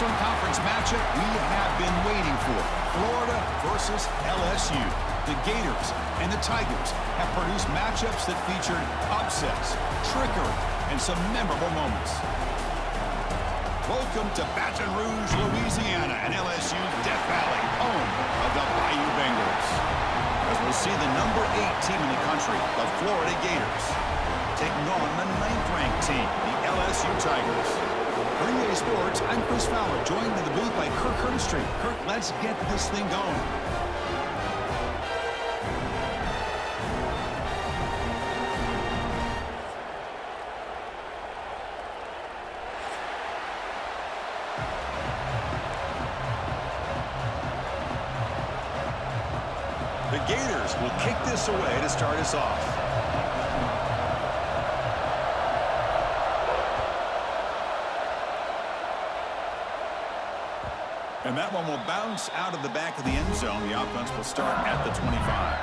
Western Conference matchup we have been waiting for. Florida versus LSU. The Gators and the Tigers have produced matchups that featured upsets, trickery, and some memorable moments. Welcome to Baton Rouge, Louisiana, and LSU's Death Valley, home of the Bayou Bengals. As we'll see the number 8 team in the country, the Florida Gators, taking on the 9th-ranked team, the LSU Tigers. For EA Sports, I'm Chris Fowler, joined in the booth by Kirk Hurtstreet. Kirk, let's get this thing going. The Gators will kick this away to start us off. And that one will bounce out of the back of the end zone. The offense will start at the 25.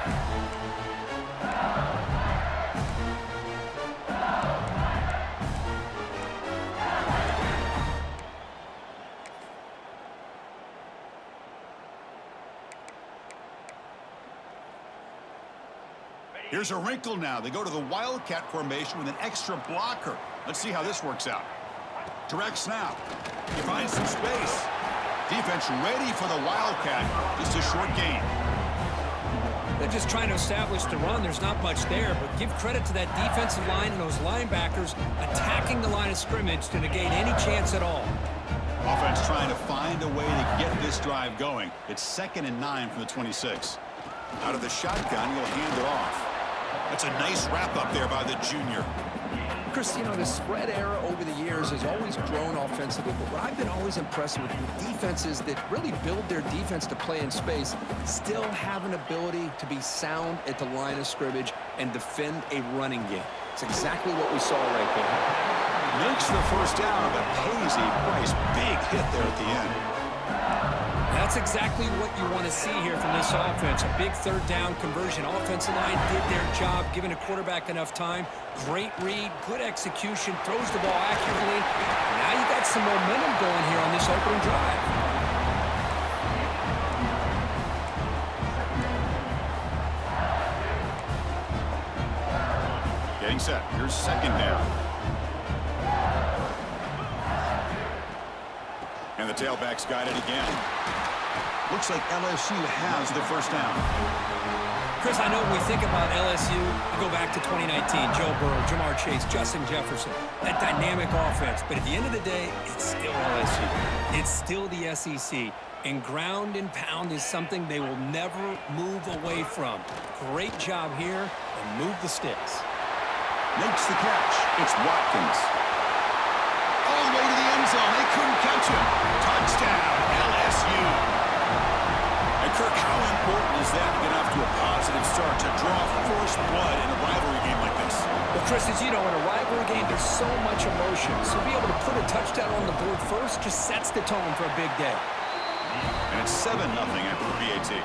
Here's a wrinkle now. They go to the Wildcat formation with an extra blocker. Let's see how this works out. Direct snap. He finds some space. Defense ready for the Wildcat. Just a short gain. They're just trying to establish the run. There's not much there, but give credit to that defensive line and those linebackers attacking the line of scrimmage to negate any chance at all. Offense trying to find a way to get this drive going. It's 2nd and 9 from the 26. Out of the shotgun, he'll hand it off. That's a nice wrap up there by the junior. Chris, you know, the spread era over the years has always grown offensively, but what I've been always impressed with defenses that really build their defense to play in space still have an ability to be sound at the line of scrimmage and defend a running game. It's exactly what we saw right there. Makes the first down, but pays a price. Big hit there at the end. That's exactly what you want to see here from this offense. A big 3rd down conversion. Offensive line did their job, giving a quarterback enough time. Great read, good execution, throws the ball accurately. Now you got some momentum going here on this opening drive. Getting set. Here's 2nd down. And the tailback's got it again. Looks like LSU has the first down. Chris, I know when we think about LSU, we go back to 2019, Joe Burrow, Jamar Chase, Justin Jefferson, that dynamic offense. But at the end of the day, it's still LSU. It's still the SEC. And ground and pound is something they will never move away from. Great job here, and move the sticks. Makes the catch. It's Watkins. All the way to the end zone. They couldn't catch him. Touchdown, LSU. And Kirk, how important is that to get off to a positive start, to draw first blood in a rivalry game like this? Well, Chris, as you know, in a rivalry game, there's so much emotion. So be able to put a touchdown on the board first just sets the tone for a big day. And it's 7-0 after the PAT.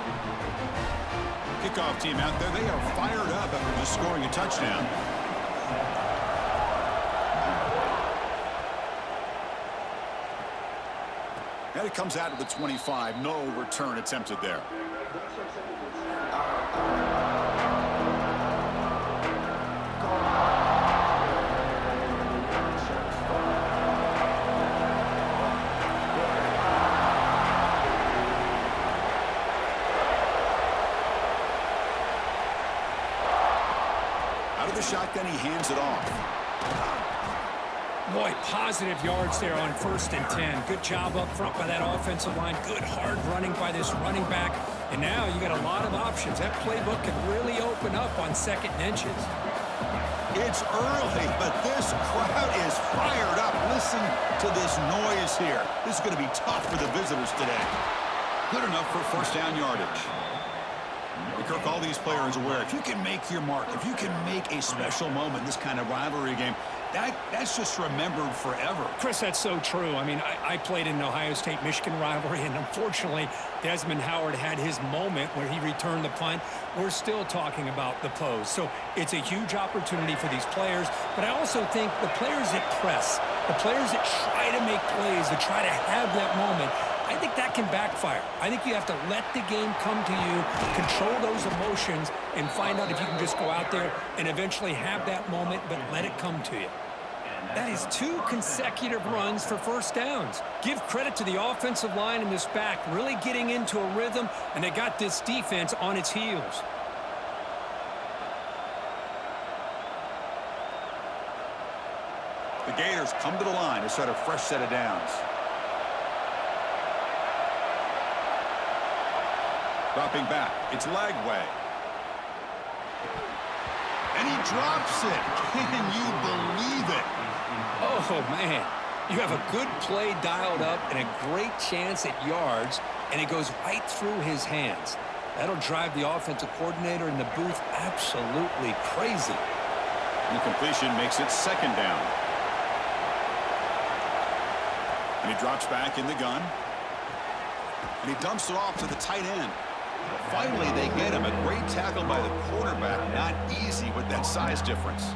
Kickoff team out there, they are fired up after just scoring a touchdown. And it comes out of the 25. No return attempted there. Out of the shotgun, he hands it off. Boy, positive yards there on 1st and 10. Good job up front by that offensive line. Good hard running by this running back. And now you got a lot of options. That playbook can really open up on 2nd and inches. It's early, but this crowd is fired up. Listen to this noise here. This is going to be tough for the visitors today. Good enough for 1st down yardage. Kirk, all these players are aware, if you can make your mark, if you can make a special moment in this kind of rivalry game, that's just remembered forever. Chris, that's so true. I mean, I played in an Ohio State-Michigan rivalry, and unfortunately, Desmond Howard had his moment where he returned the punt. We're still talking about the pose. So it's a huge opportunity for these players, but I also think the players that press, The players that try to make plays, that try to have that moment, I think that can backfire. I think you have to let the game come to you, control those emotions, and find out if you can just go out there and eventually have that moment, but let it come to you. That is 2 consecutive runs for first downs. Give credit to the offensive line and this back, really getting into a rhythm, and they got this defense on its heels. The Gators come to the line to start a fresh set of downs. Dropping back, it's Lagway. And he drops it. Can you believe it? Oh, man. You have a good play dialed up and a great chance at yards, and it goes right through his hands. That'll drive the offensive coordinator in the booth absolutely crazy. And the completion makes it second down. And he drops back in the gun. And he dumps it off to the tight end. Finally, they get him. A great tackle by the quarterback. Not easy with that size difference.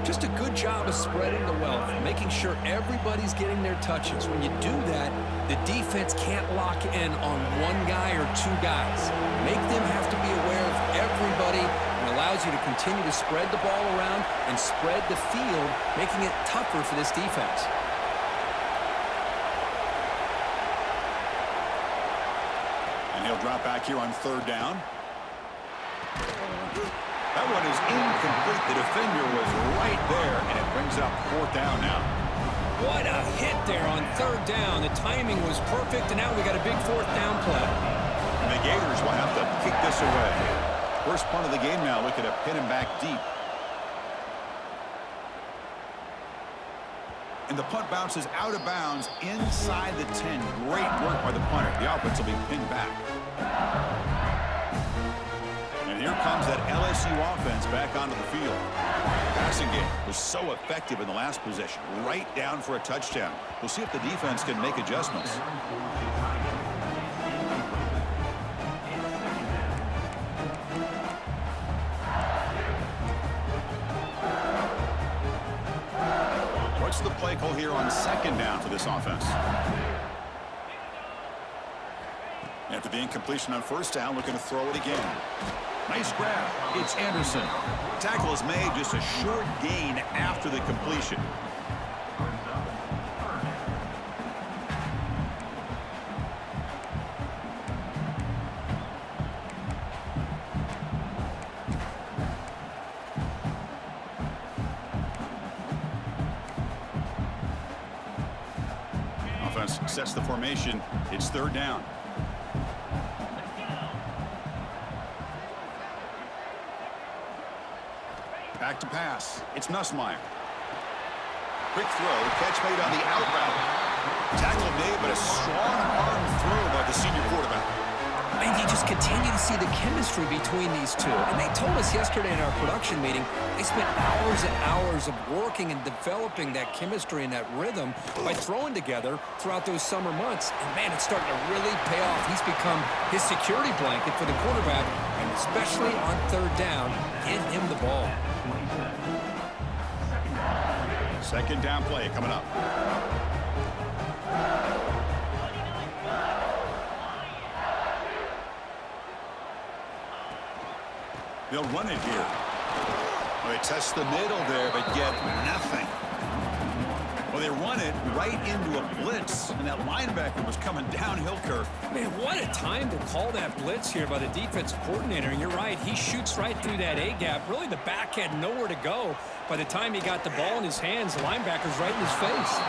Just a good job of spreading the wealth, making sure everybody's getting their touches. When you do that, the defense can't lock in on one guy or 2 guys. Make them have to be aware of everybody, and allows you to continue to spread the ball around and spread the field, making it tougher for this defense. And he'll drop back here on third down. That one is incomplete. The defender was right there, and it brings up fourth down now. What a hit there on third down. The timing was perfect, and now we got a big fourth down play. And the Gators will have to kick this away. First punt of the game now, looking to pin him back deep. And the punt bounces out of bounds inside the 10. Great work by the punter. The offense will be pinned back. And here comes that LSU offense back onto the field. Passing game was so effective in the last possession, right down for a touchdown. We'll see if the defense can make adjustments. What's the play call here on second down for this offense? After the incompletion on first down, looking to throw it again. Nice grab. It's Anderson. Tackle is made, just a short gain after the completion. Offense sets the formation. It's third down. Back to pass. It's Nussmeier. Quick throw. Catch made on the out route. Tackle made, but a strong arm throw by the senior quarterback. And you just continue to see the chemistry between these two. And they told us yesterday in our production meeting, they spent hours and hours of working and developing that chemistry and that rhythm by throwing together throughout those summer months. And, man, it's starting to really pay off. He's become his security blanket for the quarterback, and especially on third down, get him the ball. Second down play coming up. They'll run it here. Well, they test the middle there, but get nothing. Well, they run it right into a blitz, and that linebacker was coming downhill curve. Man, what a time to call that blitz here by the defensive coordinator. And you're right, he shoots right through that A-gap. Really, the back had nowhere to go. By the time he got the ball in his hands, the linebacker's right in his face.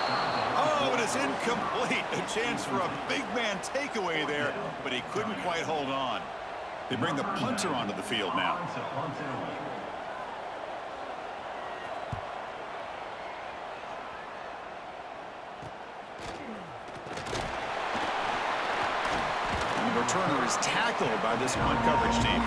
Oh, but it's incomplete. A chance for a big man takeaway there, but he couldn't quite hold on. They bring the punter onto the field now. And the returner is tackled by this punt coverage team.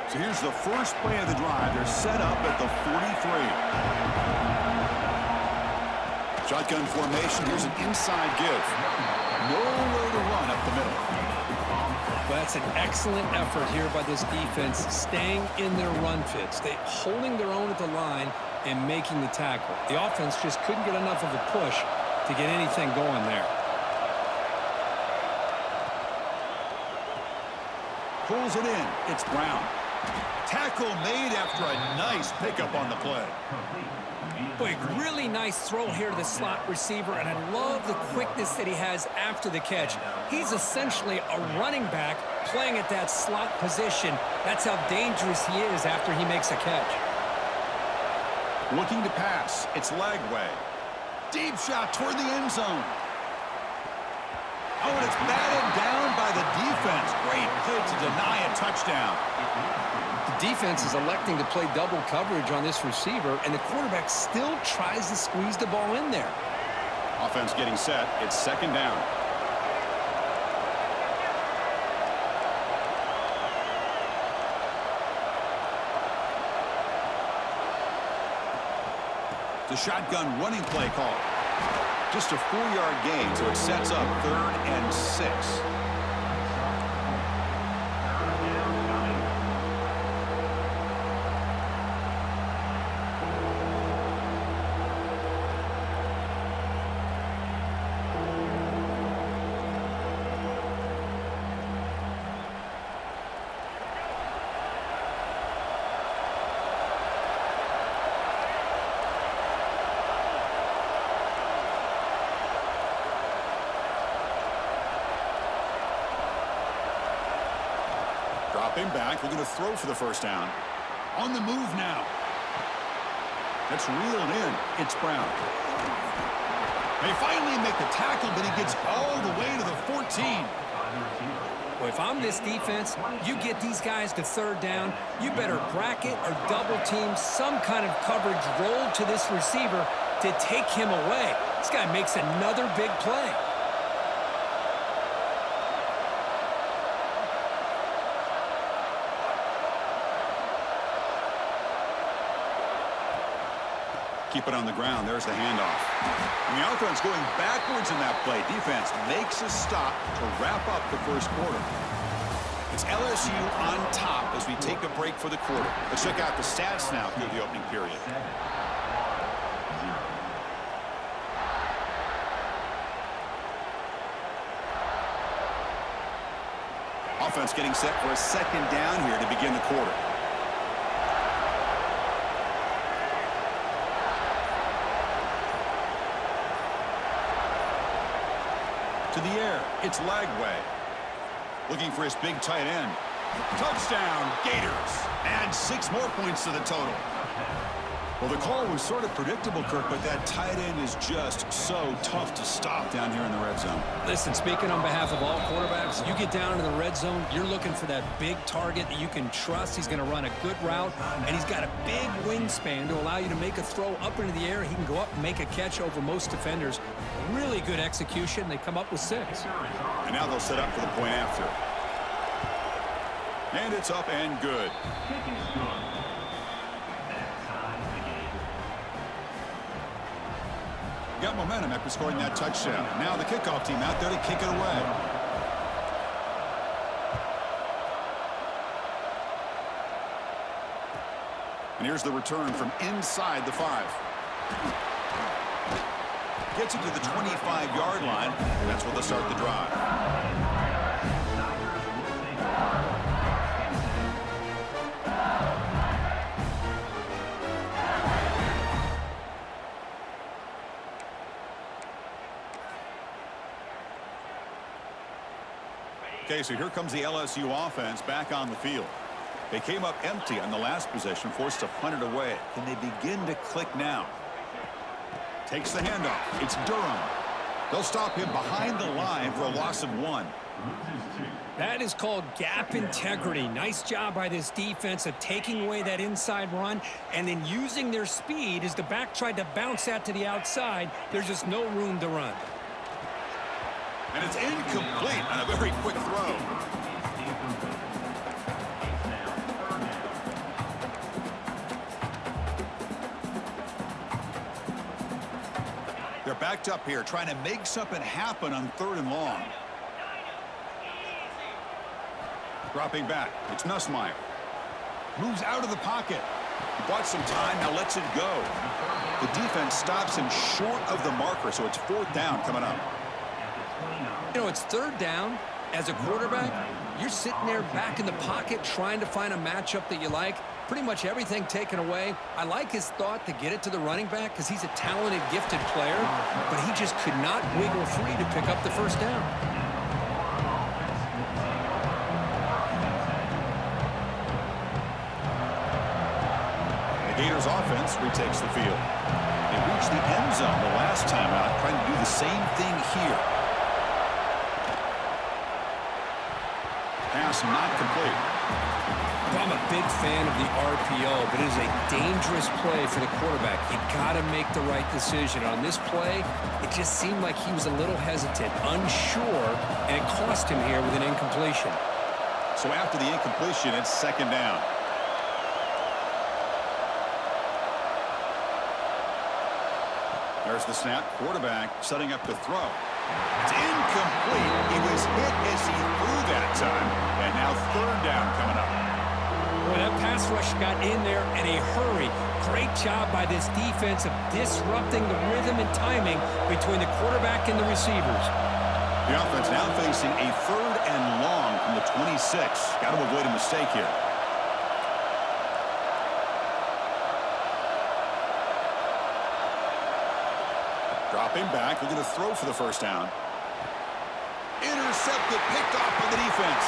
So here's the first play of the drive. They're set up at the 43. Shotgun formation. Here's an inside give. Nowhere to run up the middle. Well, that's an excellent effort here by this defense, staying in their run fit, holding their own at the line and making the tackle. The offense just couldn't get enough of a push to get anything going there. Pulls it in. It's Brown. Tackle made after a nice pickup on the play. Boy, really nice throw here to the slot receiver, and I love the quickness that he has after the catch. He's essentially a running back playing at that slot position. That's how dangerous he is after he makes a catch. Looking to pass. It's Lagway. Deep shot toward the end zone. Oh, and it's batted down by the defense. Great play to deny a touchdown. The defense is electing to play double coverage on this receiver, and the quarterback still tries to squeeze the ball in there. Offense getting set. It's second down. The shotgun running play call. Just a 4-yard gain, so it sets up 3rd and 6. Dropping back, looking to throw for the first down. On the move now. That's reeled in. It's Brown. They finally make the tackle, but he gets all the way to the 14. Well, if I'm this defense, you get these guys to 3rd down, you better bracket or double team some kind of coverage roll to this receiver to take him away. This guy makes another big play. Keep it on the ground. There's the handoff. And the offense going backwards in that play. Defense makes a stop to wrap up the first quarter. It's LSU on top as we take a break for the quarter. Let's check out the stats now through the opening period. Offense getting set for a second down here to begin the quarter. To the air, it's Lagway. Looking for his big tight end. Touchdown, Gators. And 6 more points to the total. Well, the call was sort of predictable, Kirk, but that tight end is just so tough to stop down here in the red zone. Listen, speaking on behalf of all quarterbacks, you get down into the red zone, you're looking for that big target that you can trust. He's going to run a good route, and he's got a big wingspan to allow you to make a throw up into the air. He can go up and make a catch over most defenders. Really good execution. They come up with 6. And now they'll set up for the point after. And it's up and good. Got momentum after scoring that touchdown. Now the kickoff team out there to kick it away. And here's the return from inside the 5. Gets it to the 25-yard line. That's where they'll start the drive. Okay, so here comes the LSU offense back on the field. They came up empty on the last possession, forced to punt it away. Can they begin to click now? Takes the handoff. It's Durham. They'll stop him behind the line for a loss of 1. That is called gap integrity. Nice job by this defense of taking away that inside run and then using their speed as the back tried to bounce that to the outside. There's just no room to run. And it's incomplete on a very quick throw. They're backed up here, trying to make something happen on 3rd and long. Dropping back. It's Nussmeier. Moves out of the pocket. He bought some time, now lets it go. The defense stops him short of the marker, so it's 4th down coming up. You know, it's 3rd down. As a quarterback, you're sitting there back in the pocket trying to find a matchup that you like. Pretty much everything taken away. I like his thought to get it to the running back because he's a talented, gifted player, but he just could not wiggle free to pick up the 1st down. The Gators offense retakes the field. They reached the end zone the last time out, trying to do the same thing here. Pass not complete. I'm a big fan of the RPO, but it is a dangerous play for the quarterback. You got to make the right decision. On this play, it just seemed like he was a little hesitant, unsure, and it cost him here with an incompletion. So after the incompletion, it's 2nd down. There's the snap. Quarterback setting up to throw. It's incomplete. He was hit as he threw that time. And now 3rd down coming up. Boy, that pass rush got in there in a hurry. Great job by this defense of disrupting the rhythm and timing between the quarterback and the receivers. The offense now facing a 3rd and long from the 26. Got to avoid a mistake here. Dropping back, looking to throw for the 1st down. Intercepted, picked off by the defense.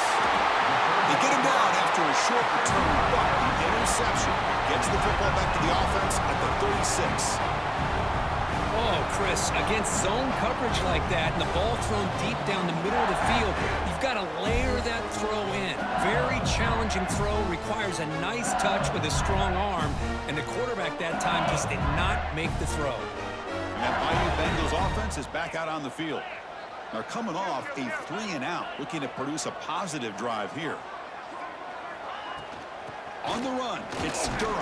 They get him down after a short return, but the interception gets the football back to the offense at the 36. Oh, Chris, against zone coverage like that and the ball thrown deep down the middle of the field, you've got to layer that throw in. Very challenging throw, requires a nice touch with a strong arm, and the quarterback that time just did not make the throw. That Bayou Bengals offense is back out on the field. They're coming off a 3-and-out, looking to produce a positive drive here. On the run, it's Durham.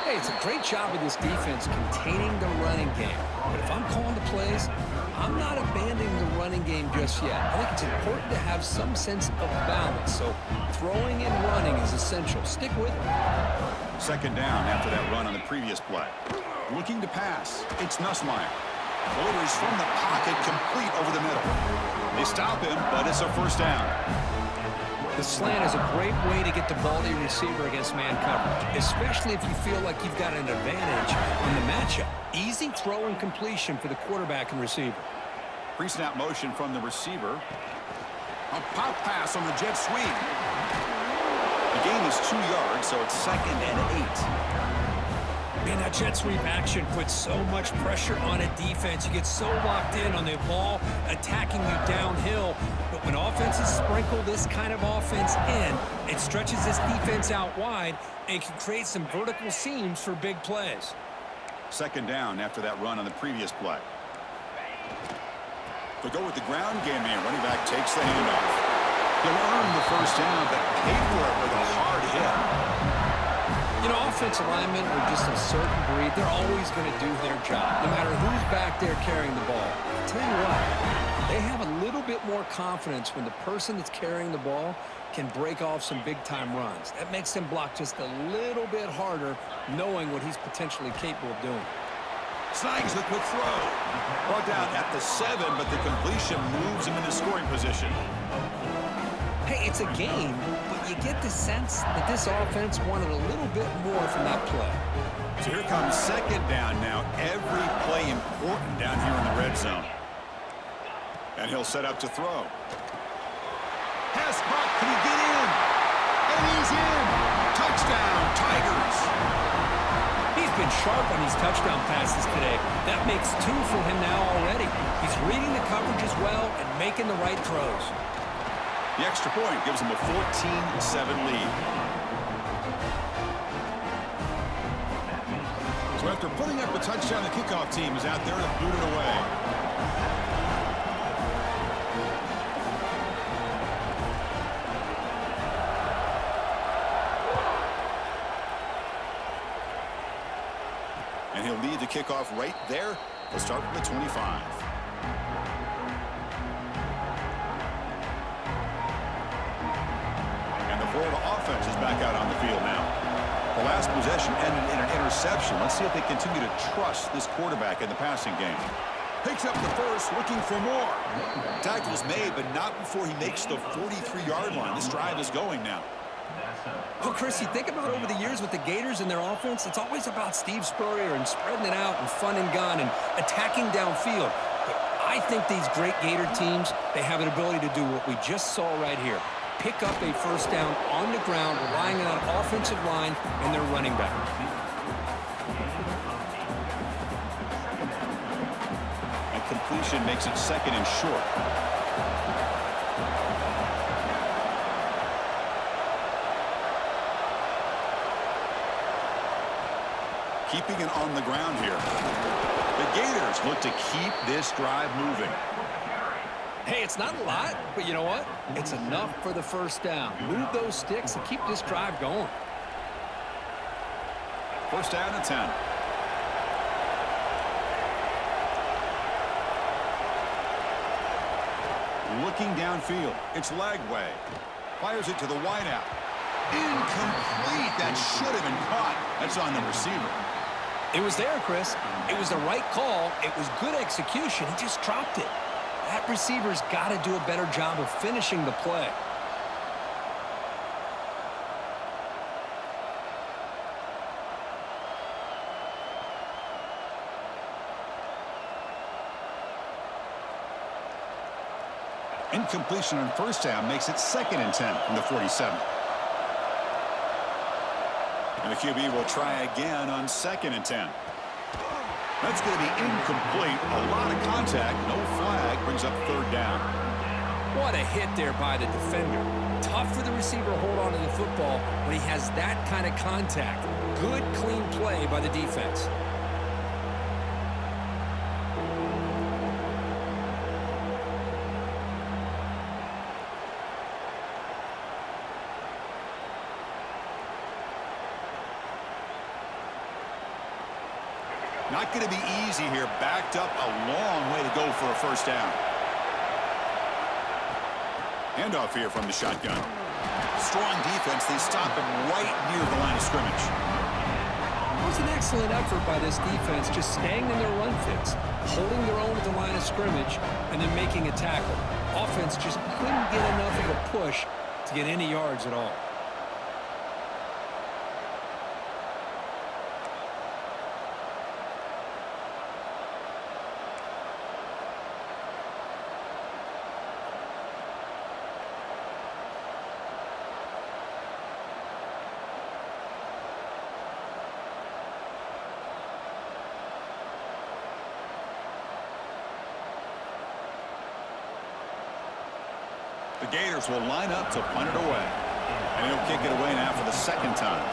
Hey, it's a great job of this defense containing the running game. But if I'm calling the plays, I'm not abandoning the running game just yet. I think it's important to have some sense of balance. So throwing and running is essential. Stick with it. 2nd down after that run on the previous play. Looking to pass. It's Nussmeier. Delivers from the pocket, complete over the middle. They stop him, but it's a 1st down. The slant is a great way to get the ball to your receiver against man coverage, especially if you feel like you've got an advantage on the matchup. Easy throw and completion for the quarterback and receiver. Pre-snap motion from the receiver. A pop pass on the jet sweep. The gain is 2 yards, so it's 2nd and 8. Man, that jet sweep action puts so much pressure on a defense. You get so locked in on the ball attacking you downhill. But when offenses sprinkle this kind of offense in, it stretches this defense out wide and can create some vertical seams for big plays. 2nd down after that run on the previous play. They go with the ground game here. Running back takes the handoff. He'll earn the 1st down, but pay for it with a hard hit. You know, offensive linemen are just a certain breed. They're always going to do their job, no matter who's back there carrying the ball. I'll tell you what, they have a little bit more confidence when the person that's carrying the ball can break off some big-time runs. That makes them block just a little bit harder, knowing what he's potentially capable of doing. Snags the quick throw. Brought down at the 7, but the completion moves him into scoring position. Hey, it's a game, but you get the sense that this offense wanted a little bit more from that play. So here comes 2nd down now. Every play important down here in the red zone. And he'll set up to throw. Pass caught. Can he get in? And he's in. Touchdown, Tigers. He's been sharp on these touchdown passes today. That makes 2 for him now already. He's reading the coverage as well and making the right throws. The extra point gives him a 14-7 lead. So after putting up a touchdown, the kickoff team is out there to boot it away. And he'll lead the kickoff right there. He'll start from the 25. back out on the field now. The last possession ended in an interception. Let's see if they continue to trust this quarterback in the passing game. Picks up the first, looking for more. Tackle's made, but not before he makes the 43-yard line. This drive is going now. Well, Chris, you think about over the years with the Gators and their offense, it's always about Steve Spurrier and spreading it out and fun and gun and attacking downfield. But I think these great Gator teams, they have an ability to do what we just saw right here. Pick up a first down on the ground, relying on an offensive line and their running back. And completion makes it second and short. Keeping it on the ground here. The Gators look to keep this drive moving. Hey, it's not a lot, but you know what? It's enough for the first down. Move those sticks and keep this drive going. First down and 10. Looking downfield. It's Lagway. Fires it to the wideout. Incomplete. That should have been caught. That's on the receiver. It was there, Chris. It was the right call. It was good execution. He just dropped it. That receiver's got to do a better job of finishing the play. Incompletion on first down makes it second and 10 from the 47. And the QB will try again on second and 10. That's going to be incomplete. A lot of contact. No flag. Brings up third down. What a hit there by the defender. Tough for the receiver to hold on to the football when he has that kind of contact. Good, clean play by the defense. Not going to be easy here. Backed up a long way to go for a first down. Handoff here from the shotgun. Strong defense. They stop him right near the line of scrimmage. It was an excellent effort by this defense, just staying in their run fits, holding their own at the line of scrimmage, and then making a tackle. Offense just couldn't get enough of a push to get any yards at all. The Gators will line up to punt it away. And he'll kick it away now for the second time.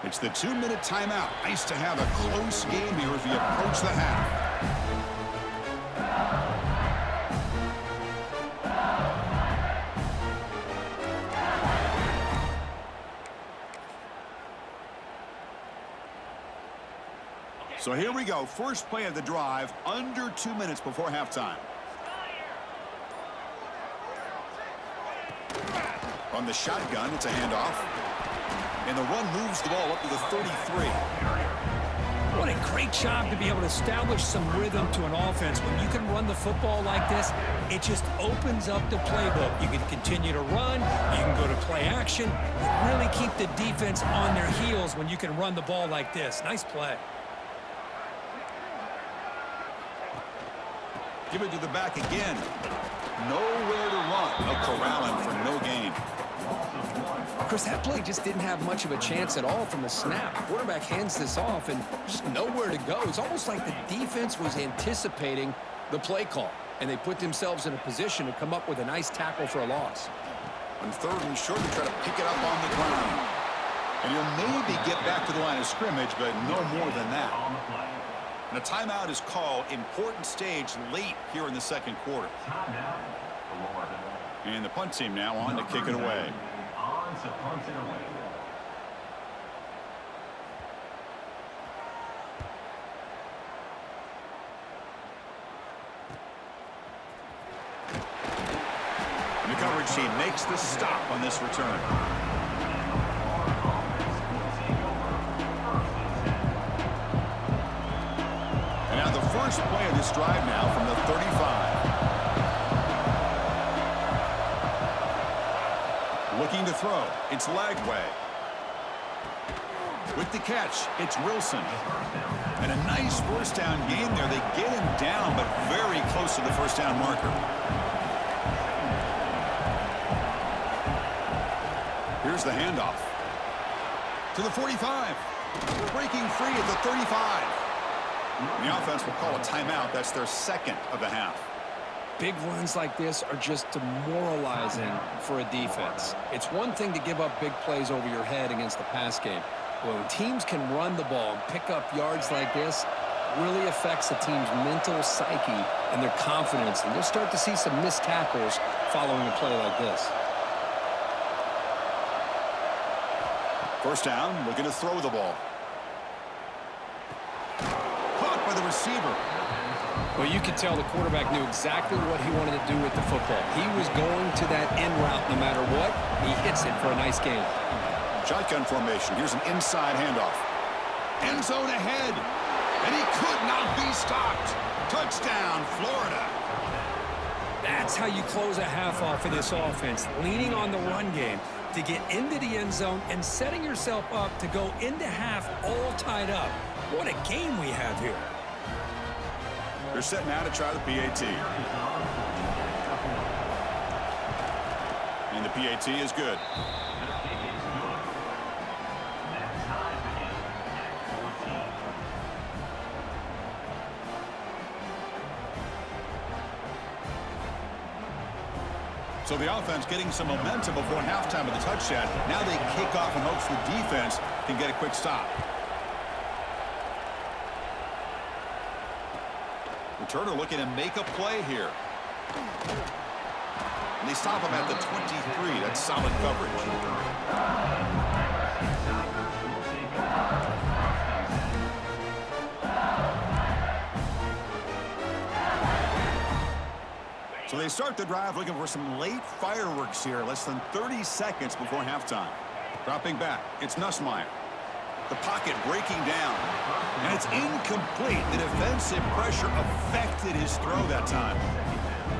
It's the 2-minute timeout. Nice to have a close game here as we approach the half. So here we go. First play of the drive, under 2 minutes before halftime. From the shotgun, it's a handoff. And the run moves the ball up to the 33. What a great job to be able to establish some rhythm to an offense. When you can run the football like this, it just opens up the playbook. You can continue to run. You can go to play action. You really keep the defense on their heels when you can run the ball like this. Nice play. Give it to the back again. Nowhere to run. No corralling for no gain. Chris, that play just didn't have much of a chance at all from the snap. Quarterback hands this off and just nowhere to go. It's almost like the defense was anticipating the play call, and they put themselves in a position to come up with a nice tackle for a loss. On third and short, to try to pick it up on the ground. And he'll maybe get back to the line of scrimmage, but no more than that. And a timeout is called. Important stage late here in the second quarter. And the punt team now on to kick it away. The coverage team makes the stop on this return. And now the first play of this drive now from the 35. Looking to throw. It's Lagway. With the catch, it's Wilson. And a nice first down gain there. They get him down, but very close to the first down marker. Here's the handoff. To the 45. Breaking free at the 35. And the offense will call a timeout. That's their second of the half. Big runs like this are just demoralizing for a defense. It's one thing to give up big plays over your head against the pass game. But when teams can run the ball and pick up yards like this, really affects the team's mental psyche and their confidence. And you'll start to see some missed tackles following a play like this. First down, looking to throw the ball. Caught by the receiver. Well, you could tell the quarterback knew exactly what he wanted to do with the football. He was going to that end route no matter what. He hits it for a nice gain. Shotgun formation. Here's an inside handoff. End zone ahead. And he could not be stopped. Touchdown, Florida. That's how you close a half off of this offense, leaning on the run game to get into the end zone and setting yourself up to go into half all tied up. What a game we have here. They're set now to try the PAT. And the PAT is good. So the offense getting some momentum before halftime of the touchdown. Now they kick off in hopes the defense can get a quick stop. Returner looking to make a play here. And they stop him at the 23. That's solid coverage. So they start the drive looking for some late fireworks here. Less than 30 seconds before halftime. Dropping back, it's Nussmeier. The pocket breaking down. And it's incomplete. The defensive pressure affected his throw that time.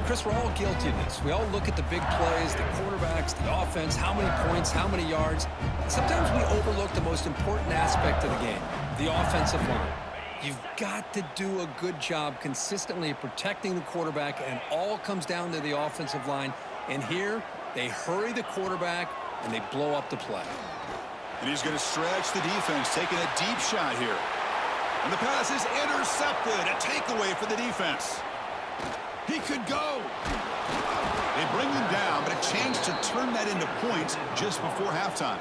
Chris, we're all guilty of this. We all look at the big plays, the quarterbacks, the offense, how many points, how many yards. Sometimes we overlook the most important aspect of the game, the offensive line. You've got to do a good job consistently protecting the quarterback, and all comes down to the offensive line. And here, they hurry the quarterback, and they blow up the play. And he's going to stretch the defense, taking a deep shot here. And the pass is intercepted. A takeaway for the defense. He could go. They bring him down, but a chance to turn that into points just before halftime.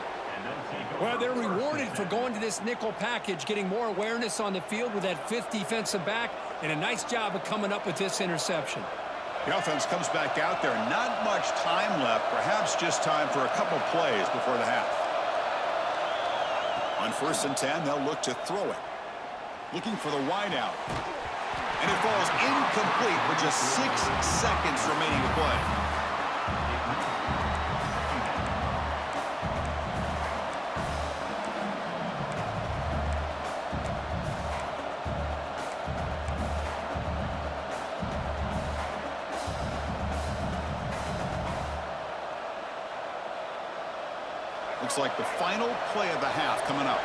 Well, they're rewarded for going to this nickel package, getting more awareness on the field with that fifth defensive back, and a nice job of coming up with this interception. The offense comes back out there. Not much time left. Perhaps just time for a couple plays before the half. On 1st and 10, they'll look to throw it. Looking for the wide out. And it falls incomplete with just 6 seconds remaining to play. Looks like the final play of the half coming up.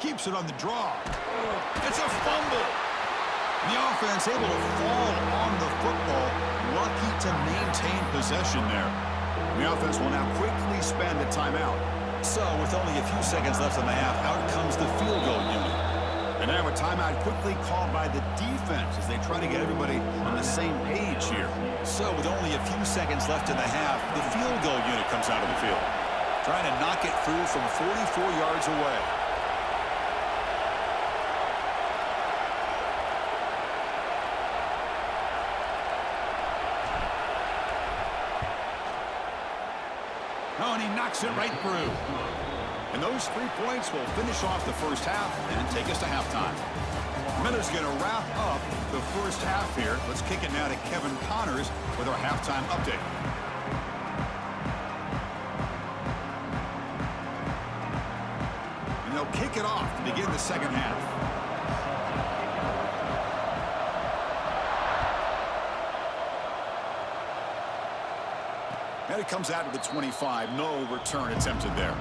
Keeps it on the draw. It's a fumble. The offense able to fall on the football. Lucky to maintain possession there. The offense will now quickly spend a timeout. So with only a few seconds left in the half, out comes the field goal unit. And now a timeout quickly called by the defense as they try to get everybody on the same page here. So with only a few seconds left in the half, the field goal unit comes out of the field. Trying to knock it through from 44 yards away. Oh, and he knocks it right through. And those 3 points will finish off the first half and take us to halftime. Miller's going to wrap up the first half here. Let's kick it now to Kevin Connors with our halftime update. And they'll kick it off to begin the second half. And it comes out to the 25. No return attempted there.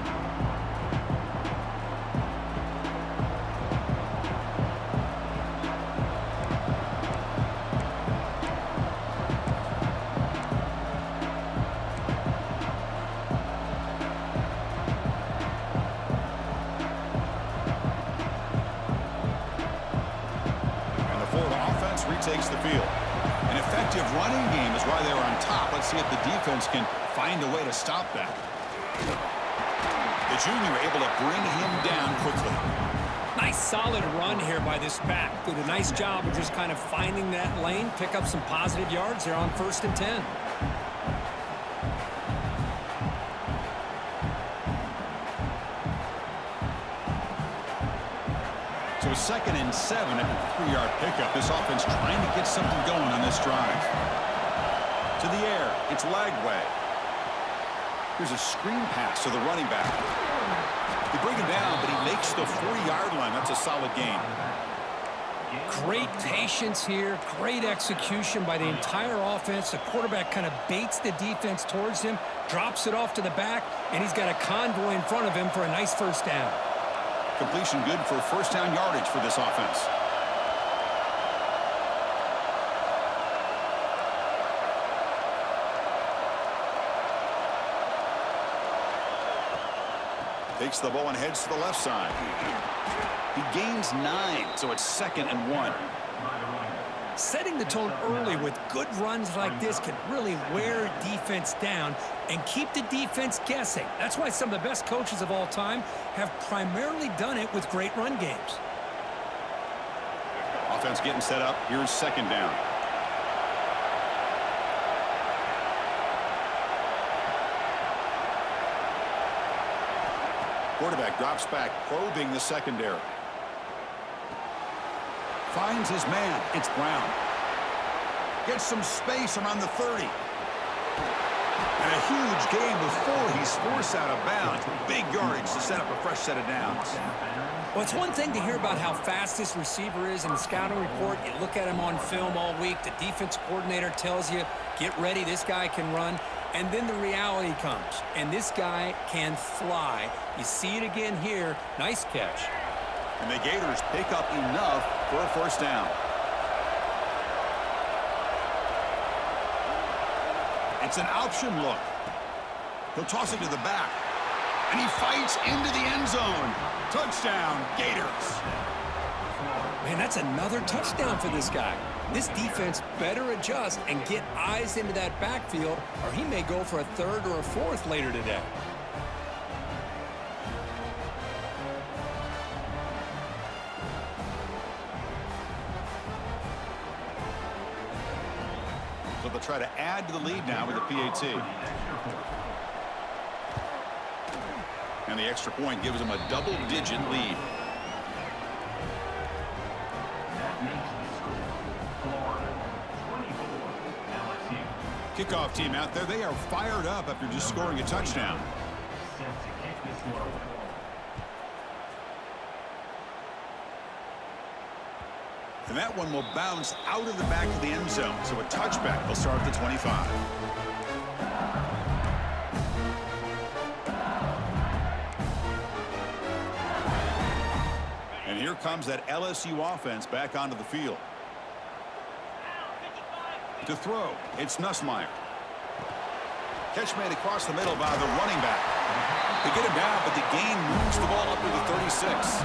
Takes the field. An effective running game is why they're on top. Let's see if the defense can find a way to stop that. The junior able to bring him down quickly. Nice solid run here by this back. Did a nice job of just kind of finding that lane, pick up some positive yards there on 1st and 10. So 2nd and 7 at a 3-yard pickup. This offense trying to get something going on this drive. To the air. It's Lagway. Here's a screen pass to the running back. They bring him down, but he makes the 40-yard line. That's a solid gain. Great patience here. Great execution by the entire offense. The quarterback kind of baits the defense towards him, drops it off to the back, and he's got a convoy in front of him for a nice first down. Completion good for first down yardage for this offense. Takes the ball and heads to the left side. He gains 9, so it's 2nd and 1. Setting the tone early with good runs like this can really wear defense down and keep the defense guessing. That's why some of the best coaches of all time have primarily done it with great run games. Offense getting set up. Here's 2nd down. Quarterback drops back, probing the secondary. Finds his man. It's Brown. Gets some space around the 30. And a huge gain before he's forced out of bounds. Big yardage to set up a fresh set of downs. Well, it's one thing to hear about how fast this receiver is in the scouting report. You look at him on film all week. The defense coordinator tells you, get ready, this guy can run. And then the reality comes. And this guy can fly. You see it again here. Nice catch. And the Gators pick up enough for a first down. It's an option look. He'll toss it to the back. And he fights into the end zone. Touchdown, Gators. Man, that's another touchdown for this guy. This defense better adjust and get eyes into that backfield, or he may go for a 3rd or a 4th later today. So they'll try to add to the lead now with the PAT. And the extra point gives them a double-digit lead. Kickoff team out there. They are fired up after just scoring a touchdown. And that one will bounce out of the back of the end zone. So a touchback will start at the 25. And here comes that LSU offense back onto the field. To throw, it's Nussmeier. Catch made across the middle by the running back. They get him down, but the gain moves the ball up to the 36.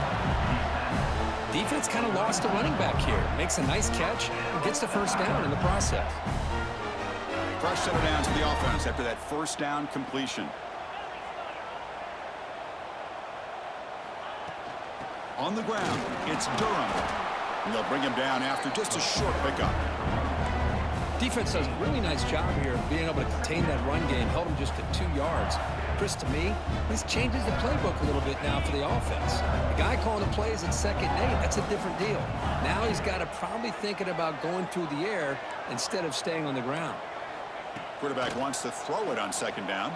Defense kind of lost the running back here. Makes a nice catch and gets the first down in the process. Fresh set of downs for the offense after that first down completion. On the ground, it's Durham. And they'll bring him down after just a short pickup. Defense does a really nice job here of being able to contain that run game, held him just at 2 yards. Chris, to me, this changes the playbook a little bit now for the offense. The guy calling the plays at 2nd and 8, that's a different deal. Now he's got to probably thinking about going through the air instead of staying on the ground. Quarterback wants to throw it on 2nd down.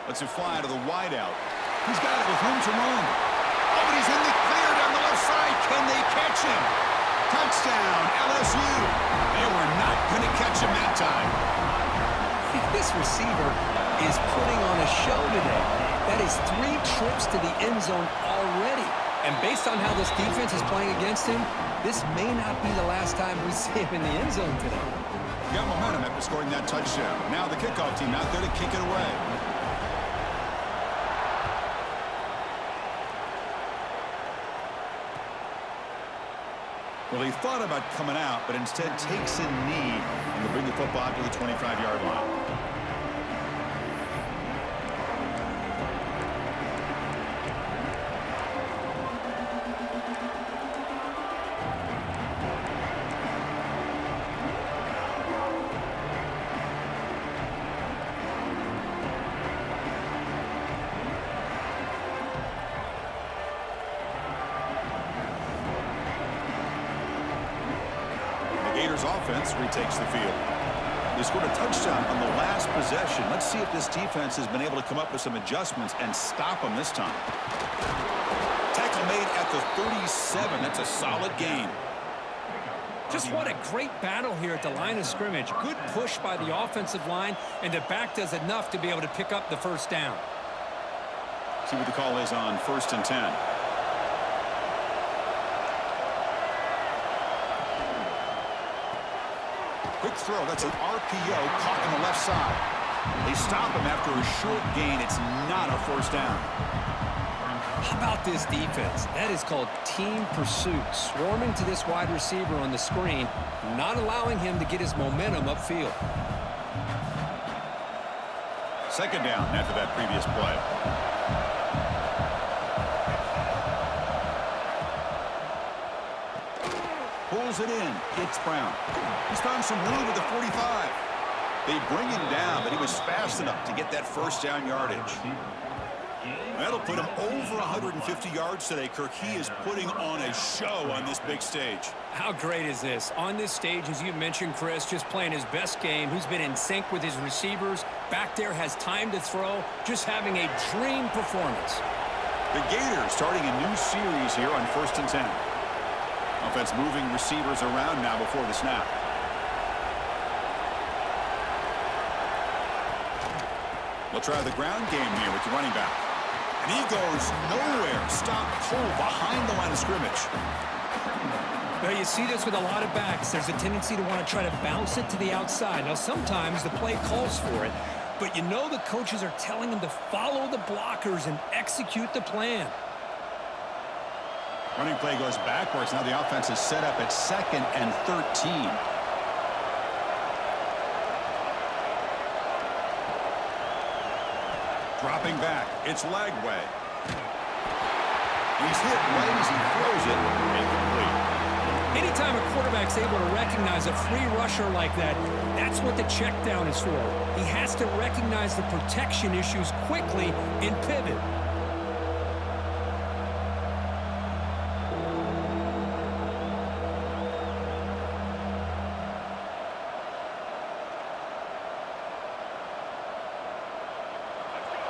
Lets it fly to the wideout. He's got it with room to run. Oh, but he's in the clear down the left side. Can they catch him? Touchdown, LSU. They were not going to catch him that time. This receiver is putting on a show today. That is 3 trips to the end zone already. And based on how this defense is playing against him, this may not be the last time we see him in the end zone today. Got momentum after scoring that touchdown. Now the kickoff team out there to kick it away. Well, he thought about coming out, but instead takes a knee and will bring the football to the 25-yard line. Offense retakes the field. They scored a touchdown on the last possession. Let's see if this defense has been able to come up with some adjustments and stop them this time. Tackle made at the 37. That's a solid gain. Just what a great battle here at the line of scrimmage. Good push by the offensive line, and the back does enough to be able to pick up the 1st down. See what the call is on 1st and 10. Quick throw. That's an RPO caught on the left side. They stop him after a short gain. It's not a 1st down. How about this defense? That is called team pursuit. Swarming to this wide receiver on the screen, not allowing him to get his momentum upfield. 2nd down after that previous play. Pulls it in. It's Brown. He's found some room at the 45. They bring him down, but he was fast enough to get that 1st down yardage. That'll put him over 150 yards today, Kirk. He is putting on a show on this big stage. How great is this? On this stage, as you mentioned, Chris, just playing his best game. He's been in sync with his receivers. Back there has time to throw. Just having a dream performance. The Gators starting a new series here on 1st and 10. Offense moving receivers around now before the snap. They'll try the ground game here with the running back. And he goes nowhere. Stopped cold behind the line of scrimmage. Well, you see this with a lot of backs. There's a tendency to want to try to bounce it to the outside. Now, sometimes the play calls for it, but you know the coaches are telling them to follow the blockers and execute the plan. Running play goes backwards. Now the offense is set up at 2nd and 13. Dropping back. It's Lagway. He's hit right as he throws it. Incomplete. Anytime a quarterback's able to recognize a free rusher like that, that's what the check down is for. He has to recognize the protection issues quickly and pivot.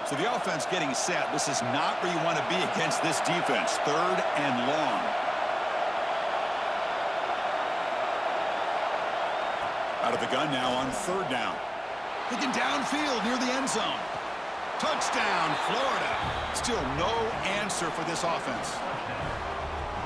So the offense getting set. This is not where you want to be against this defense. 3rd and long. Out of the gun now on 3rd down. Looking downfield near the end zone. Touchdown, Florida. Still no answer for this offense.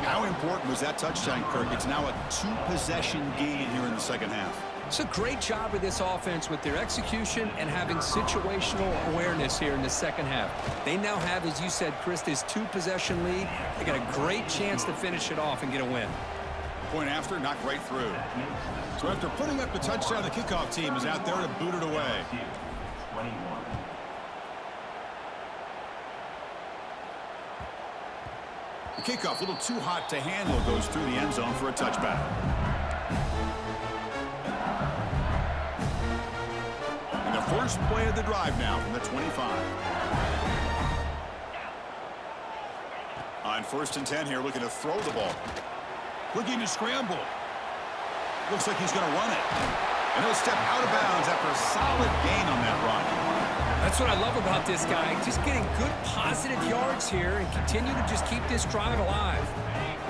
How important was that touchdown, Kirk? It's now a 2-possession gain here in the 2nd half. It's a great job of this offense with their execution and having situational awareness here in the 2nd half. They now have, as you said, Chris, this 2-possession lead. They got a great chance to finish it off and get a win. Point after, knocked right through. So after putting up the touchdown, the kickoff team is out there to boot it away. The kickoff, a little too hot to handle, goes through the end zone for a touchback. First play of the drive now from the 25. On 1st and 10 here, looking to throw the ball. Looking to scramble. Looks like he's going to run it. And he'll step out of bounds after a solid gain on that run. That's what I love about this guy. Just getting good positive yards here and continue to just keep this drive alive.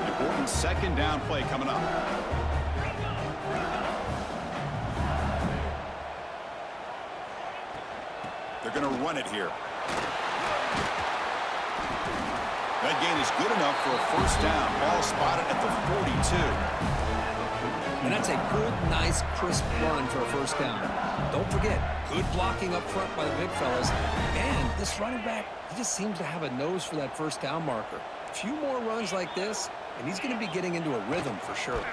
Important 2nd down play coming up. They're going to run it here. That gain is good enough for a 1st down. Ball spotted at the 42. And that's a good, nice, crisp run for a 1st down. Don't forget, good blocking up front by the big fellas. And this running back, he just seems to have a nose for that 1st down marker. A few more runs like this, and he's going to be getting into a rhythm for sure.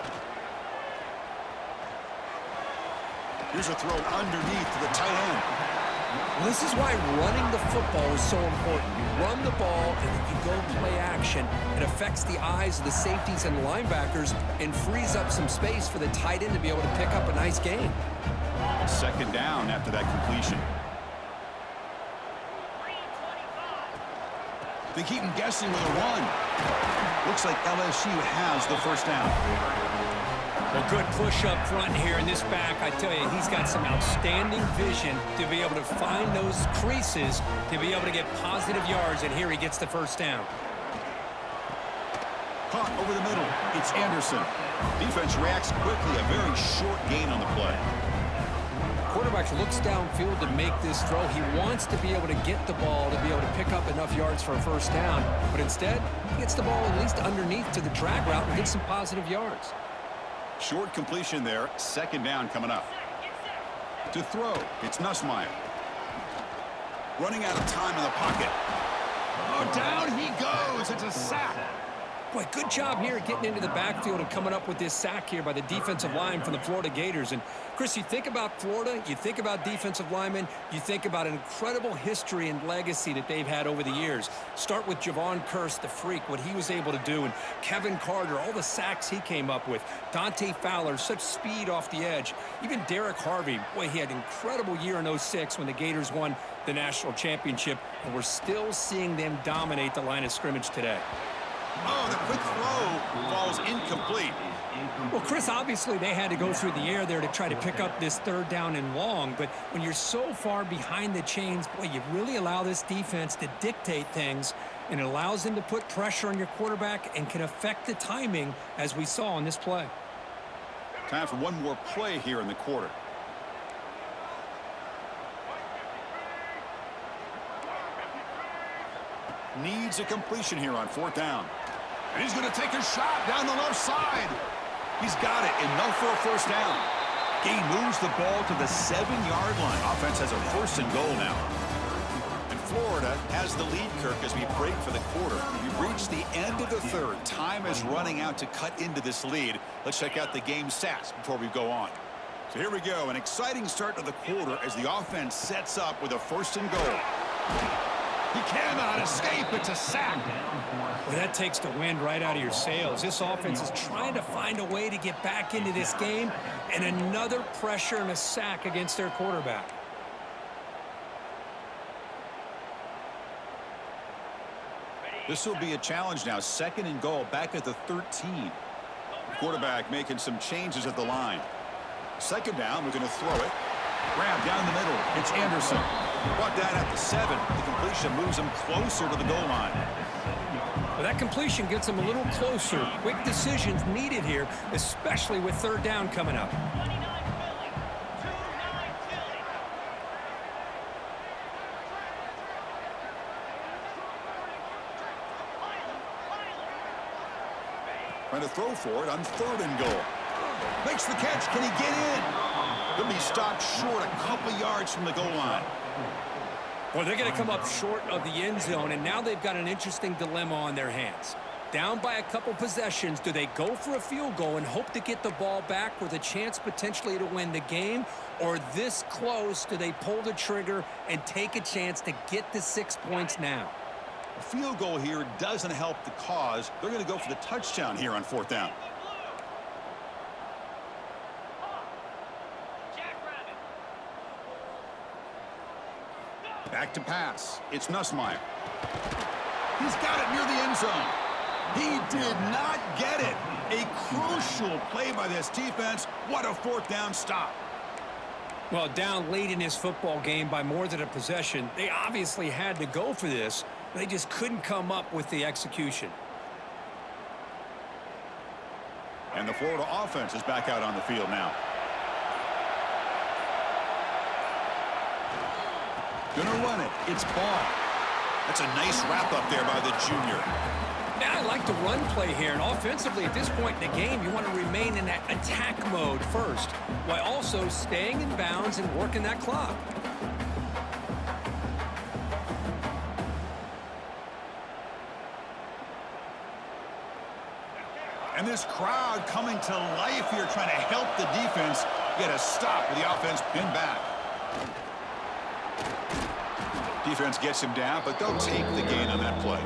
Here's a throw underneath to the tight end. Well, this is why running the football is so important. You run the ball, and then you go play action. It affects the eyes of the safeties and linebackers and frees up some space for the tight end to be able to pick up a nice gain. 2nd down after that completion. They keep him guessing with a run. Looks like LSU has the 1st down. Well, good push up front here in this back. I tell you, he's got some outstanding vision to be able to find those creases, to be able to get positive yards, and here he gets the 1st down. Caught over the middle. It's Anderson. Defense reacts quickly. A very short gain on the play. Quarterback looks downfield to make this throw. He wants to be able to get the ball to be able to pick up enough yards for a 1st down, but instead, he gets the ball at least underneath to the drag route and gets some positive yards. Short completion there. 2nd down coming up. To throw, it's Nussmeier. Running out of time in the pocket. Oh, down he goes. It's a sack. Boy, good job here getting into the backfield and coming up with this sack here by the defensive line from the Florida Gators. And, Chris, you think about Florida, you think about defensive linemen, you think about an incredible history and legacy that they've had over the years. Start with Javon Kearse, the freak, what he was able to do, and Kevin Carter, all the sacks he came up with. Dante Fowler, such speed off the edge. Even Derek Harvey, boy, he had an incredible year in '06 when the Gators won the national championship, and we're still seeing them dominate the line of scrimmage today. Oh, the quick throw falls incomplete. Well, Chris, obviously they had to go through the air there to try to pick up this 3rd down and long, but when you're so far behind the chains, boy, you really allow this defense to dictate things, and it allows them to put pressure on your quarterback and can affect the timing, as we saw on this play. Time for one more play here in the quarter. Needs a completion here on 4th down. And he's going to take a shot down the left side. He's got it, enough for a 1st down. He moves the ball to the 7-yard line. Offense has a 1st and goal now. And Florida has the lead, Kirk, as we break for the quarter. We've reached the end of the 3rd. Time is running out to cut into this lead. Let's check out the game stats before we go on. So here we go. An exciting start to the quarter as the offense sets up with a 1st and goal. He cannot escape. It's a sack. Well, that takes the wind right out of your sails. This offense is trying to find a way to get back into this game, and another pressure and a sack against their quarterback. This will be a challenge now. 2nd and goal back at the 13. Quarterback making some changes at the line. 2nd down, we're going to throw it. Grab down the middle. It's Anderson. Brought down at the 7. The completion moves him closer to the goal line. Well, that completion gets him a little closer. Quick decisions needed here, especially with 3rd down coming up. Trying to throw for it on 3rd and goal. Makes the catch. Can he get in? He'll be stopped short a couple yards from the goal line. Well, they're going to come up short of the end zone, and now they've got an interesting dilemma on their hands. Down by a couple possessions, do they go for a field goal and hope to get the ball back with a chance potentially to win the game? Or this close, do they pull the trigger and take a chance to get the 6 points now? A field goal here doesn't help the cause. They're going to go for the touchdown here on 4th down. Back to pass. It's Nussmeier. He's got it near the end zone. He did not get it. A crucial play by this defense. What a fourth down stop. Well, down late in this football game by more than a possession, they obviously had to go for this. They just couldn't come up with the execution. And the Florida offense is back out on the field now. Gonna run it. It's Ball. That's a nice wrap up there by the junior. Now, I like the run play here, and offensively at this point in the game, you want to remain in that attack mode first, while also staying in bounds and working that clock. And this crowd coming to life here, trying to help the defense get a stop with the offense pinned back. Defense gets him down, but they'll take the gain on that play.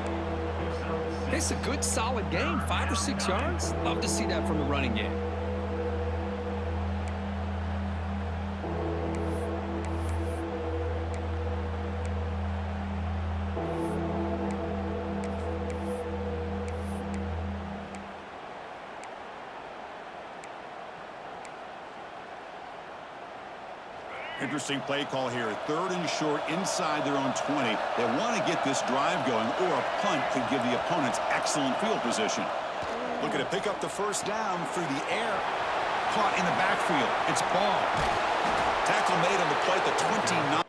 It's a good, solid game, 5 or 6 yards. Love to see that from the running game. Interesting play call here. 3rd and short inside their own 20. They want to get this drive going, or a punt could give the opponents excellent field position. Looking to pick up the first down through the air. Caught in the backfield. It's Ball. Tackle made on the play at the 29.